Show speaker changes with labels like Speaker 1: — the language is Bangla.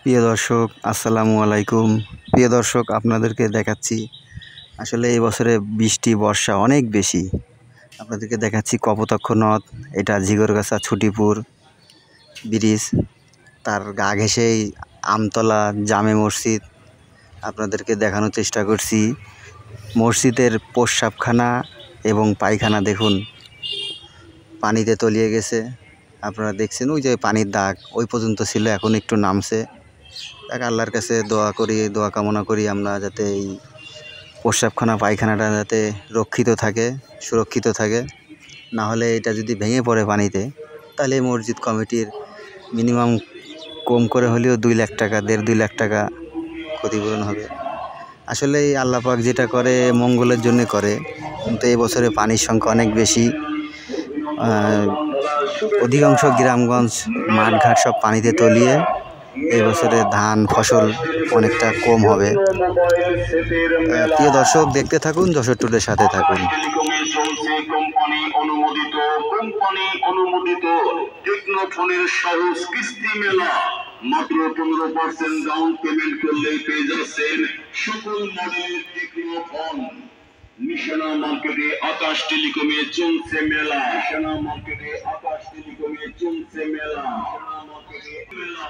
Speaker 1: প্রিয় দর্শক, আসসালামু আলাইকুম। প্রিয় দর্শক, আপনাদেরকে দেখাচ্ছি আসলে এই বছরে বৃষ্টি বর্ষা অনেক বেশি। আপনাদেরকে দেখাচ্ছি কপোতাক্ষ নদ, এটা ঝিগরগাছা ছুটিপুর ব্রিজ, তার গা ঘেঁষেই আমতলা জামে মসজিদ। আপনাদেরকে দেখানোর চেষ্টা করছি মসজিদের প্রস্রাবখানা এবং পায়খানা। দেখুন পানিতে তলিয়ে গেছে। আপনারা দেখছেন ওই যে পানির দাগ ওই পর্যন্ত ছিল, এখন একটু নামছে। দেখ, আল্লাহর কাছে দোয়া কামনা করি আমরা যাতে এই প্রস্রাবখানা পায়খানাটা যাতে রক্ষিত থাকে, সুরক্ষিত থাকে। না হলে এটা যদি ভেঙে পড়ে পানিতে, তাহলে মসজিদ কমিটির মিনিমাম কম করে হলেও 2 লাখ টাকা, 1.5-2 লাখ টাকা ক্ষতিপূরণ হবে। আসলে এই আল্লাহ পাক যেটা করে মঙ্গলের জন্য করে, কিন্তু এই বছরে পানির সংখ্যা অনেক বেশি। অধিকাংশ গ্রামগঞ্জ মাঠঘাট সব পানিতে তলিয়ে এই বছরে ধান ফসল অনেকটা কম হবে। প্রিয় দর্শক, দেখতে থাকুন, যশোর টুডের সাথে থাকুন। টেকনোফোনের সহজ কিস্তি মেলা, মাত্র 15% ডাউন পেমেন্ট করলেই পেয়ে যাচ্ছেন সকল মডেলের টেকনোফোন। নিশানা মার্কেটে আকাশ টেলিকমে চলছে মেলা। নিশানা মার্কেটে আকাশ টেলিকমে চলছে মেলা। নিশানা মার্কেটে মেলা।